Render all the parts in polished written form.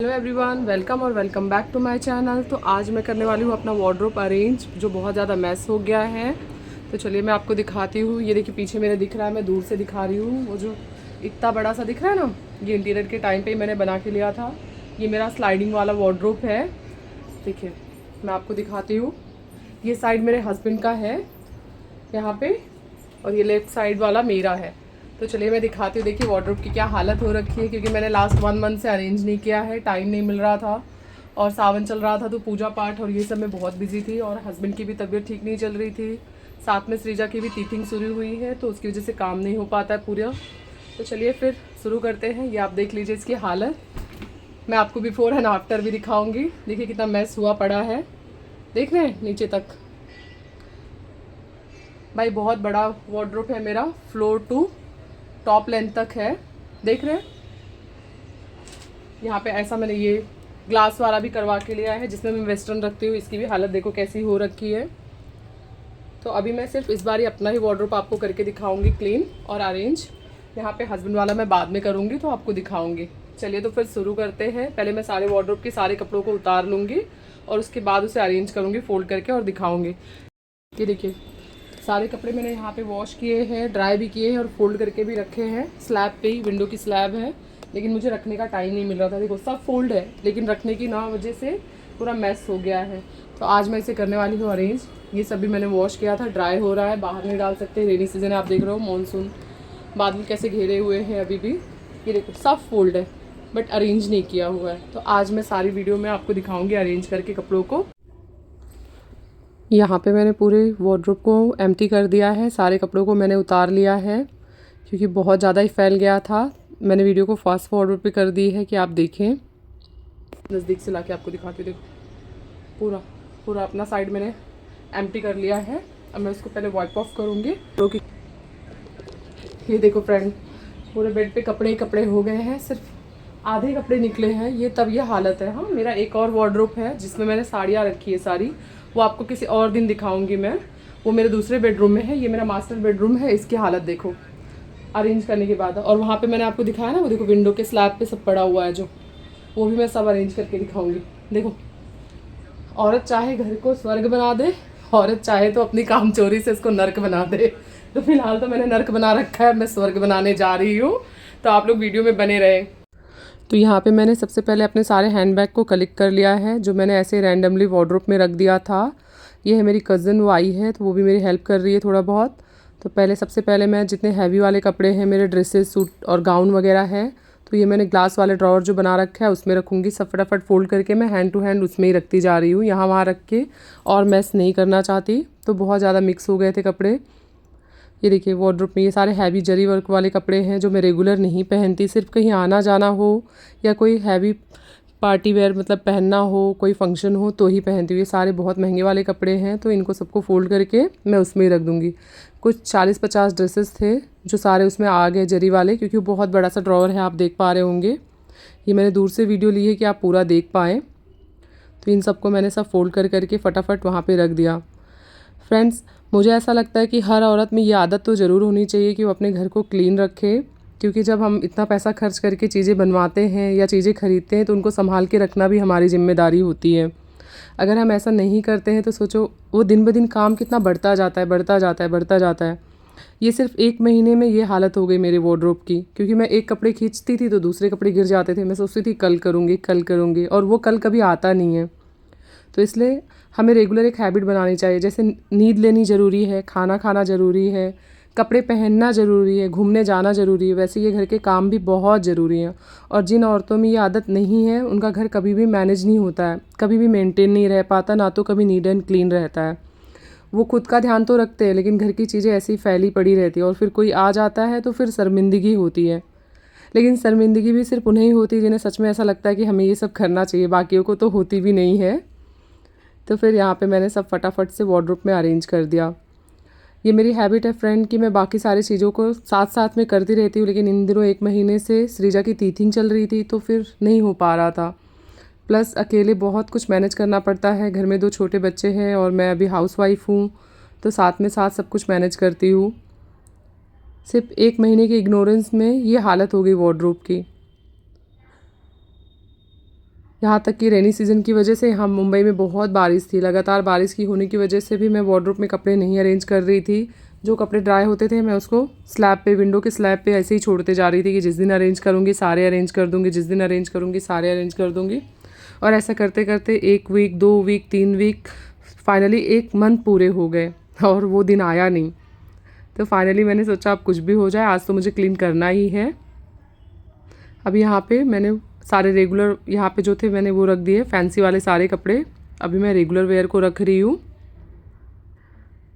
Hello everyone, welcome और welcome back to my channel. तो आज मैं करने वाली हूँ अपना वार्डरोब अरेंज, जो बहुत ज़्यादा मैस हो गया है। तो चलिए मैं आपको दिखाती हूँ। ये देखिए पीछे मेरे दिख रहा है, मैं दूर से दिखा रही हूँ। वो जो इतना बड़ा सा दिख रहा है ना, ये इंटीरियर के टाइम पे ही मैंने बना के लिया था। ये मेरा स्लाइडिंग वाला वार्डरोब है। देखिए मैं आपको दिखाती हूँ। ये साइड मेरे हस्बैंड का है यहाँ पे, और ये लेफ्ट साइड वाला मेरा है। तो चलिए मैं दिखाती हूँ। देखिए वार्डरोब की क्या हालत हो रखी है, क्योंकि मैंने लास्ट 1 मंथ से अरेंज नहीं किया है, टाइम नहीं मिल रहा था। और सावन चल रहा था तो पूजा पाठ और ये सब में बहुत बिजी थी, और हस्बैंड की भी तबीयत ठीक नहीं चल रही थी। साथ में सृजा की भी टीचिंग शुरू हुई है, तो उसकी वजह से काम नहीं हो पाता है पूरा। तो चलिए फिर शुरू करते हैं। ये आप देख लीजिए इसकी हालत। मैं आपको बिफोर एंड आफ्टर भी दिखाऊंगी। देखिए कितना मैस हुआ पड़ा है, देख रहे हैं नीचे तक। भाई बहुत बड़ा वार्डरोब है मेरा, फ्लोर टू टॉप लेंथ तक है, देख रहे हैं। यहाँ पे ऐसा मैंने ये ग्लास वाला भी करवा के लिया है, जिसमें मैं वेस्टर्न रखती हूँ। इसकी भी हालत देखो कैसी हो रखी है। तो अभी मैं सिर्फ इस बार ही अपना ही वार्डरोब आपको करके दिखाऊंगी क्लीन और अरेंज। यहाँ पे हस्बैंड वाला मैं बाद में करूँगी, तो आपको दिखाऊंगी। चलिए तो फिर शुरू करते हैं। पहले मैं सारे वार्डरोब के सारे कपड़ों को उतार लूँगी, और उसके बाद उसे अरेंज करूँगी फोल्ड करके, और दिखाऊँगी। ये देखिए सारे कपड़े मैंने यहाँ पे वॉश किए हैं, ड्राई भी किए हैं, और फोल्ड करके भी रखे हैं। स्लैब पे ही, विंडो की स्लैब है, लेकिन मुझे रखने का टाइम नहीं मिल रहा था। देखो सब फोल्ड है, लेकिन रखने की ना वजह से पूरा मैस हो गया है। तो आज मैं इसे करने वाली हूँ अरेंज। ये सब भी मैंने वॉश किया था, ड्राई हो रहा है, बाहर नहीं डाल सकते। रेनी सीजन है, आप देख रहे हो मानसून बादल कैसे घेरे हुए हैं अभी भी। ये देखो सब फोल्ड है, बट अरेंज नहीं किया हुआ है। तो आज मैं सारी वीडियो में आपको दिखाऊंगी अरेंज करके कपड़ों को। यहाँ पे मैंने पूरे वार्डरोब को एम्प्टी कर दिया है, सारे कपड़ों को मैंने उतार लिया है, क्योंकि बहुत ज़्यादा ही फैल गया था। मैंने वीडियो को फास्ट फॉरवर्ड पे कर दी है कि आप देखें। नज़दीक से लाके आपको दिखाती हूँ। देखो पूरा पूरा अपना साइड मैंने एम्प्टी कर लिया है। अब मैं उसको पहले वाइप ऑफ करूँगी। क्योंकि ये देखो फ्रेंड, पूरे बेड पे कपड़े ही कपड़े हो गए हैं, सिर्फ आधे कपड़े निकले हैं। ये तब ये हालत है। हाँ, मेरा एक और वार्डरोब है जिसमें मैंने साड़ियाँ रखी है सारी, वो आपको किसी और दिन दिखाऊंगी मैं। वो मेरे दूसरे बेडरूम में है, ये मेरा मास्टर बेडरूम है। इसकी हालत देखो अरेंज करने के बाद। और वहाँ पे मैंने आपको दिखाया ना, वो देखो विंडो के स्लैब पे सब पड़ा हुआ है जो, वो भी मैं सब अरेंज करके दिखाऊंगी। देखो औरत चाहे घर को स्वर्ग बना दे, औरत चाहे तो अपनी कामचोरी से इसको नर्क बना दे। तो फिलहाल तो मैंने नर्क बना रखा है, मैं स्वर्ग बनाने जा रही हूँ। तो आप लोग वीडियो में बने रहें। तो यहाँ पे मैंने सबसे पहले अपने सारे हैंडबैग को कलेक्ट कर लिया है, जो मैंने ऐसे रैंडमली वार्डरोब में रख दिया था। ये है मेरी कज़न, वो आई है, तो वो भी मेरी हेल्प कर रही है थोड़ा बहुत। तो पहले सबसे पहले मैं जितने हैवी वाले कपड़े हैं, मेरे ड्रेसेस, सूट और गाउन वगैरह है, तो ये मैंने ग्लास वाले ड्रॉवर जो बना रखा है उसमें रखूँगी। सब फटाफट फोल्ड करके मैं हैंड टू हैंड उसमें ही रखती जा रही हूँ, यहाँ वहाँ रख के, और मैस नहीं करना चाहती। तो बहुत ज़्यादा मिक्स हो गए थे कपड़े। ये देखिए वार्डरोब में ये सारे हैवी जरी वर्क वाले कपड़े हैं, जो मैं रेगुलर नहीं पहनती। सिर्फ कहीं आना जाना हो या कोई हैवी पार्टी वेयर मतलब पहनना हो, कोई फंक्शन हो, तो ही पहनती हूँ। ये सारे बहुत महंगे वाले कपड़े हैं, तो इनको सबको फोल्ड करके मैं उसमें ही रख दूँगी। कुछ 40-50 ड्रेसेस थे जो सारे उसमें आ गए जरी वाले, क्योंकि वो बहुत बड़ा सा ड्रॉवर है, आप देख पा रहे होंगे। ये मैंने दूर से वीडियो ली है कि आप पूरा देख पाएँ। तो इन सबको मैंने सब फोल्ड कर करके फटाफट वहाँ पर रख दिया। फ्रेंड्स, मुझे ऐसा लगता है कि हर औरत में ये आदत तो ज़रूर होनी चाहिए कि वो अपने घर को क्लीन रखे, क्योंकि जब हम इतना पैसा खर्च करके चीज़ें बनवाते हैं या चीज़ें खरीदते हैं, तो उनको संभाल के रखना भी हमारी ज़िम्मेदारी होती है। अगर हम ऐसा नहीं करते हैं तो सोचो वो दिन ब दिन काम कितना बढ़ता जाता है, बढ़ता जाता है, बढ़ता जाता है। ये सिर्फ 1 महीने में ये हालत हो गई मेरे वार्डरोब की, क्योंकि मैं एक कपड़े खींचती थी तो दूसरे कपड़े गिर जाते थे। मैं सोचती थी कल करूँगी, कल करूँगी, और वो कल कभी आता नहीं है। तो इसलिए हमें रेगुलर एक हैबिट बनानी चाहिए। जैसे नींद लेनी ज़रूरी है, खाना खाना ज़रूरी है, कपड़े पहनना ज़रूरी है, घूमने जाना ज़रूरी है, वैसे ये घर के काम भी बहुत ज़रूरी हैं। और जिन औरतों में ये आदत नहीं है, उनका घर कभी भी मैनेज नहीं होता है, कभी भी मेंटेन नहीं रह पाता, ना तो कभी नीट एंड क्लीन रहता है। वो खुद का ध्यान तो रखते हैं, लेकिन घर की चीज़ें ऐसी फैली पड़ी रहती है, और फिर कोई आ जाता है तो फिर शर्मिंदगी होती है। लेकिन शर्मिंदगी भी सिर्फ उन्हें ही होती है जिन्हें सच में ऐसा लगता है कि हमें ये सब करना चाहिए, बाकियों को तो होती भी नहीं है। तो फिर यहाँ पे मैंने सब फटाफट से वार्डरोब में अरेंज कर दिया। ये मेरी हैबिट है फ्रेंड कि मैं बाकी सारी चीज़ों को साथ साथ में करती रहती हूँ, लेकिन इन दिनों 1 महीने से सृजा की टीथिंग चल रही थी, तो फिर नहीं हो पा रहा था। प्लस अकेले बहुत कुछ मैनेज करना पड़ता है, घर में 2 छोटे बच्चे हैं और मैं अभी हाउसवाइफ हूँ, तो साथ में साथ सब कुछ मैनेज करती हूँ। सिर्फ 1 महीने के इग्नोरेंस में ये हालत हो गई वार्डरोब की। यहाँ तक कि रेनी सीज़न की वजह से हम मुंबई में बहुत बारिश थी, लगातार बारिश की होने की वजह से भी मैं वार्डरोब में कपड़े नहीं अरेंज कर रही थी। जो कपड़े ड्राई होते थे मैं उसको स्लैब पे, विंडो के स्लैब पे ऐसे ही छोड़ते जा रही थी कि जिस दिन अरेंज करूँगी सारे अरेंज कर दूँगी, जिस दिन अरेंज करूँगी सारे अरेंज कर दूँगी। और ऐसा करते करते 1 week, 2 week, 3 week, finally 1 month पूरे हो गए और वो दिन आया नहीं। तो फाइनली मैंने सोचा अब कुछ भी हो जाए, आज तो मुझे क्लीन करना ही है। अब यहाँ पे मैंने सारे रेगुलर यहाँ पे जो थे मैंने वो रख दिए, फैंसी वाले सारे कपड़े। अभी मैं रेगुलर वेयर को रख रही हूँ।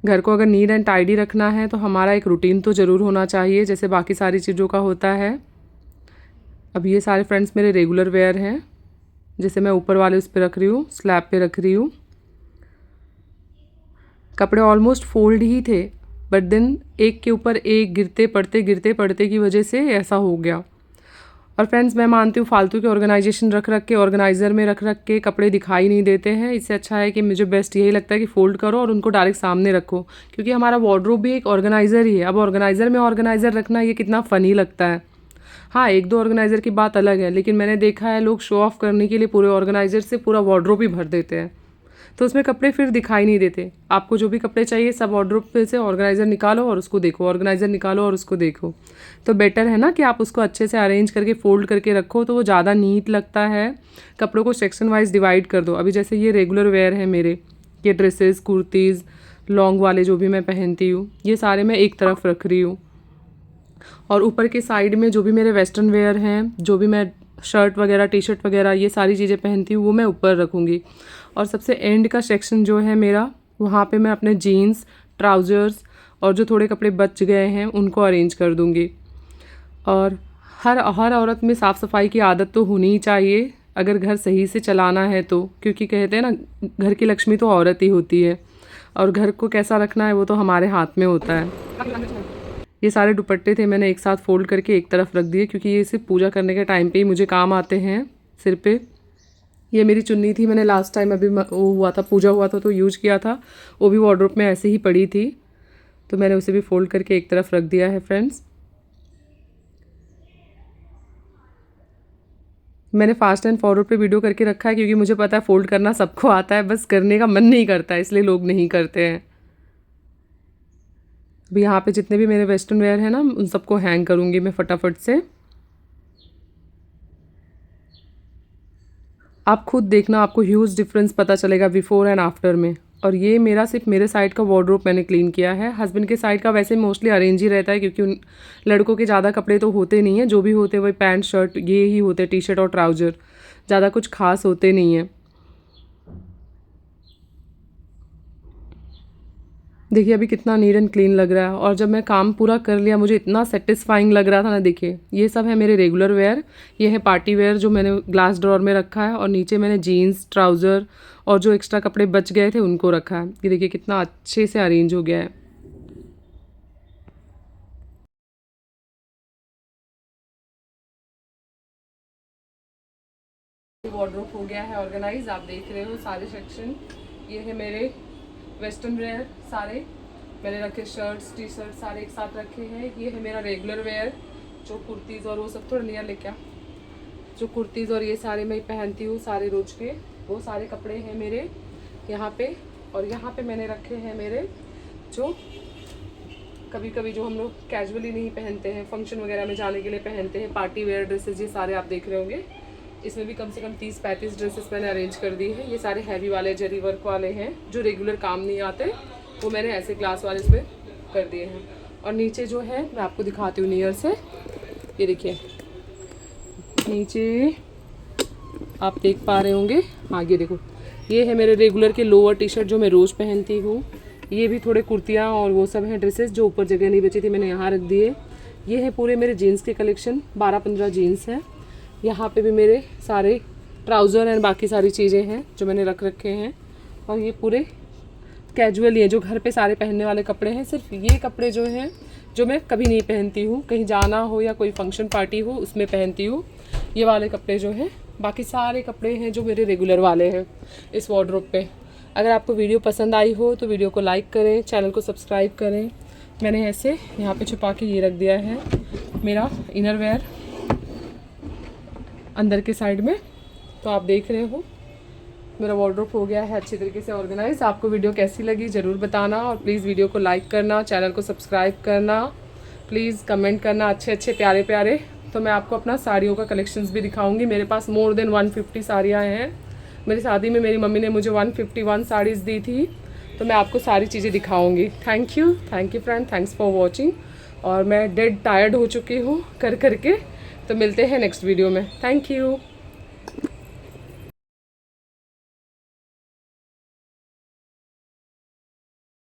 घर को अगर नीट एंड टाइडी रखना है तो हमारा एक रूटीन तो ज़रूर होना चाहिए, जैसे बाकी सारी चीज़ों का होता है। अब ये सारे फ्रेंड्स मेरे रेगुलर वेयर हैं, जैसे मैं ऊपर वाले उस पर रख रही हूँ, स्लैब पे रख रही हूँ। कपड़े ऑलमोस्ट फोल्ड ही थे, बट देन एक के ऊपर एक गिरते पड़ते की वजह से ऐसा हो गया। और फ्रेंड्स, मैं मानती हूँ फालतू के ऑर्गेनाइजेशन रख के ऑर्गेनाइज़र में रख के कपड़े दिखाई नहीं देते हैं। इससे अच्छा है कि मुझे बेस्ट यही लगता है कि फ़ोल्ड करो और उनको डायरेक्ट सामने रखो, क्योंकि हमारा वार्डरोब भी एक ऑर्गेनाइज़र ही है। अब ऑर्गेनाइज़र में ऑर्गेनाइज़र रखना ये कितना फ़नी लगता है। हाँ, 1-2 ऑर्गेनाइज़र की बात अलग है, लेकिन मैंने देखा है लोग शो ऑफ़ करने के लिए पूरे ऑर्गेनाइज़र से पूरा वार्डरोब ही भर देते हैं, तो उसमें कपड़े फिर दिखाई नहीं देते। आपको जो भी कपड़े चाहिए सब वार्डरोब पे से ऑर्गेनाइज़र निकालो और उसको देखो, ऑर्गेनाइज़र निकालो और उसको देखो। तो बेटर है ना कि आप उसको अच्छे से अरेंज करके फ़ोल्ड करके रखो, तो वो ज़्यादा नीट लगता है। कपड़ों को सेक्शन वाइज डिवाइड कर दो। अभी जैसे ये रेगुलर वेयर है मेरे, ये ड्रेसेस, कुर्तीज़, लॉन्ग वाले जो भी मैं पहनती हूँ, ये सारे मैं एक तरफ रख रही हूँ। और ऊपर के साइड में जो भी मेरे वेस्टर्न वेयर हैं, जो भी मैं शर्ट वगैरह, टी शर्ट वगैरह, ये सारी चीज़ें पहनती हूँ, वो मैं ऊपर रखूँगी। और सबसे एंड का सेक्शन जो है मेरा, वहाँ पे मैं अपने जीन्स, ट्राउज़र्स और जो थोड़े कपड़े बच गए हैं उनको अरेंज कर दूँगी। और हर औरत में साफ़ सफाई की आदत तो होनी ही चाहिए, अगर घर सही से चलाना है तो, क्योंकि कहते हैं ना, घर की लक्ष्मी तो औरत ही होती है और घर को कैसा रखना है वो तो हमारे हाथ में होता है। ये सारे दुपट्टे थे, मैंने एक साथ फ़ोल्ड करके एक तरफ रख दिए, क्योंकि ये सिर्फ पूजा करने के टाइम पे ही मुझे काम आते हैं सिर पे। ये मेरी चुन्नी थी, मैंने लास्ट टाइम अभी वो हुआ था, पूजा हुआ था तो यूज किया था, वो भी वार्डरोब में ऐसे ही पड़ी थी, तो मैंने उसे भी फ़ोल्ड करके एक तरफ रख दिया है। फ्रेंड्स, मैंने फास्ट एंड फॉरवर्ड पे वीडियो करके रखा है, क्योंकि मुझे पता है फ़ोल्ड करना सबको आता है, बस करने का मन नहीं करता है, इसलिए लोग नहीं करते हैं। अभी यहाँ पे जितने भी मेरे वेस्टर्न वेयर हैं ना, उन सबको हैंग करूँगी मैं फटाफट से। आप खुद देखना, आपको ह्यूज डिफरेंस पता चलेगा बिफोर एंड आफ्टर में। और ये मेरा सिर्फ मेरे साइड का वार्डरोब मैंने क्लीन किया है। हस्बैंड के साइड का वैसे मोस्टली अरेंज ही रहता है, क्योंकि उन लड़कों के ज़्यादा कपड़े तो होते नहीं हैं, जो भी होते वही पैंट शर्ट ये ही होते, टी शर्ट और ट्राउज़र, ज़्यादा कुछ खास होते नहीं हैं। देखिए अभी कितना नीट एंड क्लीन लग रहा है, और जब मैं काम पूरा कर लिया मुझे इतना सेटिस्फाइंग लग रहा था ना। देखिए ये सब है मेरे रेगुलर वेयर, ये है पार्टी वेयर जो मैंने ग्लास ड्रॉर में रखा है, और नीचे मैंने जीन्स, ट्राउज़र और जो एक्स्ट्रा कपड़े बच गए थे उनको रखा है। ये देखिए कितना अच्छे से अरेंज हो गया है। वार्डरोब हो गया है ऑर्गेनाइज, आप देख रहे हो सारे सेक्शन। ये है मेरे वेस्टर्न वेयर सारे, मैंने रखे शर्ट्स, टी शर्ट सारे एक साथ रखे हैं। ये है मेरा रेगुलर वेयर, जो कुर्तीज़ और वो सब, थोड़ा नियर लेके, जो कुर्तीज़ और ये सारे मैं पहनती हूँ सारे रोज के, वो सारे कपड़े हैं मेरे यहाँ पे। और यहाँ पे मैंने रखे हैं मेरे जो कभी कभी जो हम लोग कैजुअली नहीं पहनते हैं, फंक्शन वगैरह में जाने के लिए पहनते हैं, पार्टी वेयर ड्रेसेस, ये सारे आप देख रहे होंगे। इसमें भी कम से कम 30-35 ड्रेसेस मैंने अरेंज कर दी है। ये सारे हैवी वाले जरी वर्क वाले हैं, जो रेगुलर काम नहीं आते, वो मैंने ऐसे ग्लास वाले इसमें कर दिए हैं। और नीचे जो है मैं आपको दिखाती हूँ नियर से, ये देखिए नीचे आप देख पा रहे होंगे, हाँ ये देखो, ये है मेरे रेगुलर के लोअर टी शर्ट जो मैं रोज़ पहनती हूँ। ये भी थोड़े कुर्तियाँ और वो सब हैं ड्रेसेस, जो ऊपर जगह नहीं बची थी मैंने यहाँ रख दिए। ये है पूरे मेरे जीन्स के कलेक्शन, 12-15 जीन्स हैं। यहाँ पे भी मेरे सारे ट्राउज़र एंड बाकी सारी चीज़ें हैं जो मैंने रख रखे हैं। और ये पूरे कैजुअल ही है, जो घर पे सारे पहनने वाले कपड़े हैं। सिर्फ ये कपड़े जो हैं जो मैं कभी नहीं पहनती हूँ, कहीं जाना हो या कोई फंक्शन पार्टी हो उसमें पहनती हूँ, ये वाले कपड़े जो हैं। बाकी सारे कपड़े हैं जो मेरे रेगुलर वाले हैं इस वार्डरोब पे। अगर आपको वीडियो पसंद आई हो तो वीडियो को लाइक करें, चैनल को सब्सक्राइब करें। मैंने ऐसे यहाँ पे छुपा के ये रख दिया है मेरा इनर वेयर अंदर के साइड में, तो आप देख रहे हो मेरा वार्डरोब हो गया है अच्छी तरीके से ऑर्गेनाइज। आपको वीडियो कैसी लगी ज़रूर बताना, और प्लीज़ वीडियो को लाइक करना, चैनल को सब्सक्राइब करना, प्लीज़ कमेंट करना अच्छे अच्छे प्यारे प्यारे। तो मैं आपको अपना साड़ियों का कलेक्शंस भी दिखाऊंगी। मेरे पास मोर देन 150 साड़ियाँ हैं। मेरी शादी में मेरी मम्मी ने मुझे 151 साड़ीज़ दी थी, तो मैं आपको सारी चीज़ें दिखाऊंगी। Thank you friend, thanks for watching. और मैं डेड टायर्ड हो चुकी हूँ कर करके, तो मिलते हैं नेक्स्ट वीडियो में। Thank you.